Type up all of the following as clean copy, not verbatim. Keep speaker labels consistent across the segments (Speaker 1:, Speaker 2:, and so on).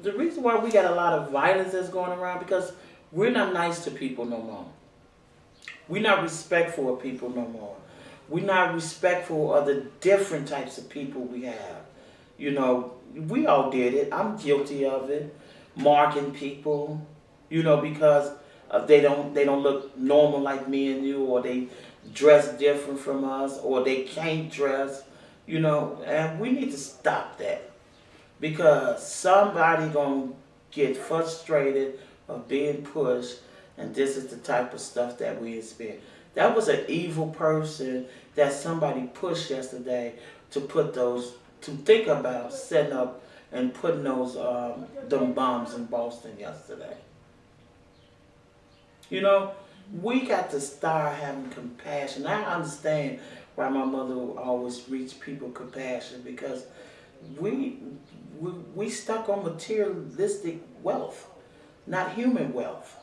Speaker 1: the reason why we got a lot of violence that's going around because we're not nice to people no more. We're not respectful of people no more. We're not respectful of the different types of people we have. You know, we all did it. I'm guilty of it. Marking people, you know, because they don't look normal like me and you, or they dress different from us, or they can't dress, you know, and we need to stop that because somebody gonna get frustrated of being pushed, and this is the type of stuff that we experience. That was an evil person that somebody pushed yesterday to put those, to think about setting up and putting those them bombs in Boston yesterday. You know, we got to start having compassion. I understand why my mother always reached people compassion because we stuck on materialistic wealth, not human wealth.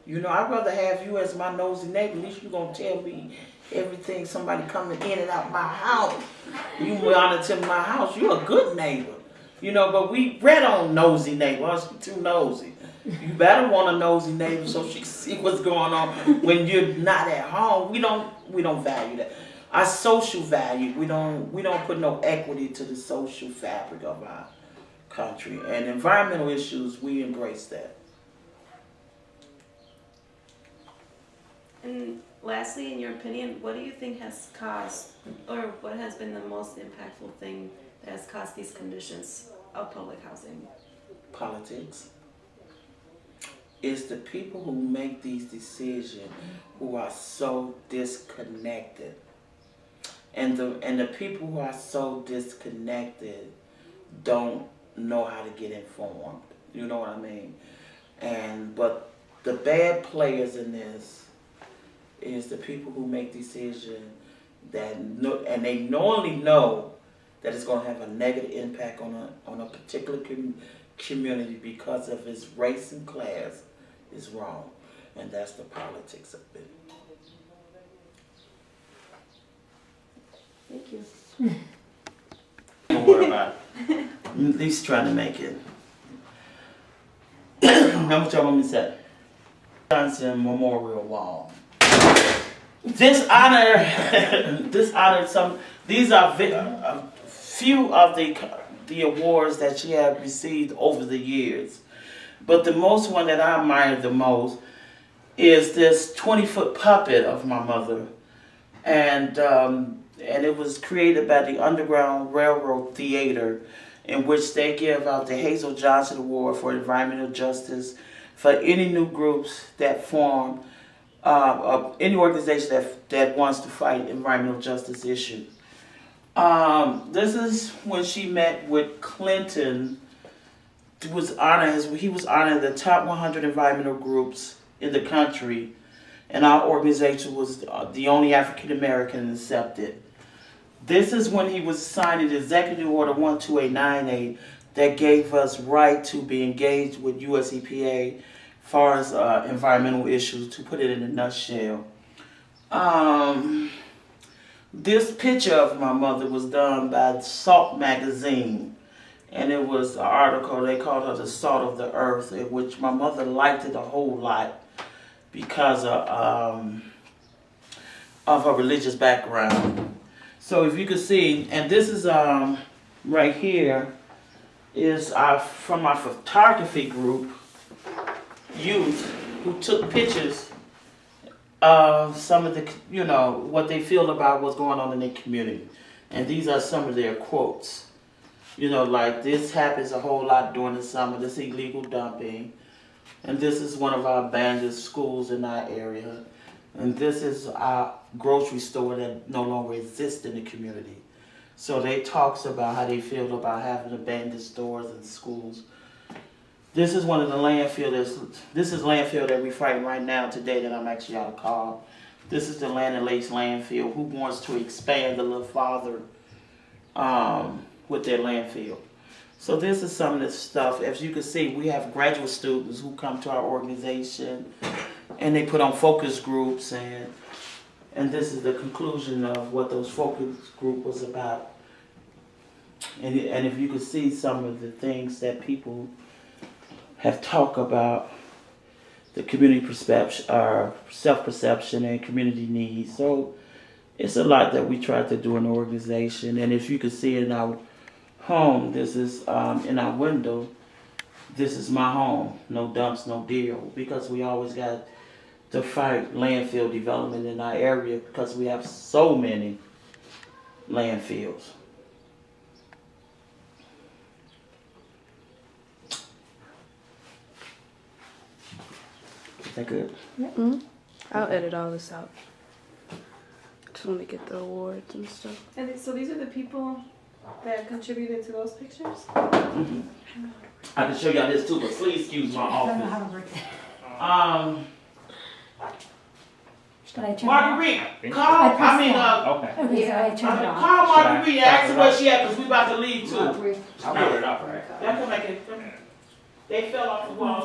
Speaker 1: You know, I'd rather have you as my nosy neighbor. At least you're going to tell me everything, somebody coming in and out my house. You monitor my house. You're a good neighbor. You know, but we read on nosy neighbors. Too nosy. You better want a nosy neighbor so she can see what's going on when you're not at home. We don't value that. Our social value, we don't put no equity to the social fabric of our country. And environmental issues, we embrace that.
Speaker 2: And lastly, in your opinion, what do you think has caused, or what has been the most impactful thing that has caused these conditions of public housing?
Speaker 1: Politics. It's the people who make these decisions who are so disconnected. And the people who are so disconnected don't know how to get informed. You know what I mean? But the bad players in this is the people who make decisions and they knowingly know that it's going to have a negative impact on a particular community because of its race and class is wrong. And that's the politics of it.
Speaker 2: Thank you.
Speaker 1: Don't worry about it. I'm at least trying to make it. How much y'all want me to say? Johnson Memorial Wall. These are few of the awards that she had received over the years. But the most one that I admire the most is this 20-foot puppet of my mother. And it was created by the Underground Railroad Theater, in which they give out the Hazel Johnson Award for Environmental Justice for any new groups that form, any organization that wants to fight environmental justice issues. This is when she met with Clinton. He was honoring the top 100 environmental groups in the country, and our organization was the only African American accepted. This is when he was signing the Executive Order 12898 that gave us right to be engaged with US EPA as far as environmental issues, to put it in a nutshell. This picture of my mother was done by Salt Magazine, and it was an article, they called her the Salt of the Earth, in which my mother liked it a whole lot because of her religious background. So if you can see, and this is right here is from our photography group, youth, who took pictures of some of the, what they feel about what's going on in their community. And these are some of their quotes. Like, this happens a whole lot during the summer, this illegal dumping. And this is one of our abandoned schools in our area. And this is our grocery store that no longer exists in the community. So they talks about how they feel about having abandoned stores and schools. This is one of the landfill. This is landfill that we're fighting right now today that I'm actually out of call. This is the Land and Lakes landfill. Who wants to expand a little farther with their landfill? So this is some of the stuff. As you can see, we have graduate students who come to our organization and they put on focus groups, and this is the conclusion of what those focus group was about. And if you could see some of the things that people have talked about the community perception, self-perception and community needs. So it's a lot that we try to do in the organization. And if you can see in our home, this is in our window, this is my home. No dumps, no deal. Because we always got to fight landfill development in our area because we have so many landfills. Is that good?
Speaker 3: Mm-hmm. I'll edit all this out. Just want to get the awards and stuff.
Speaker 2: And so these are the people that contributed to those pictures?
Speaker 1: Mm-hmm. I can show y'all this too, but please excuse my office.
Speaker 4: Should I turn
Speaker 1: Marguerite,
Speaker 4: it
Speaker 1: call,
Speaker 4: I pressed
Speaker 1: okay.
Speaker 4: off? Okay, so I turn it off.
Speaker 1: Call Marguerite, ask her where she at, because we about to leave too.
Speaker 4: Marguerite.
Speaker 5: I'll put it up, right?
Speaker 1: Y'all come back in. They fell off the wall.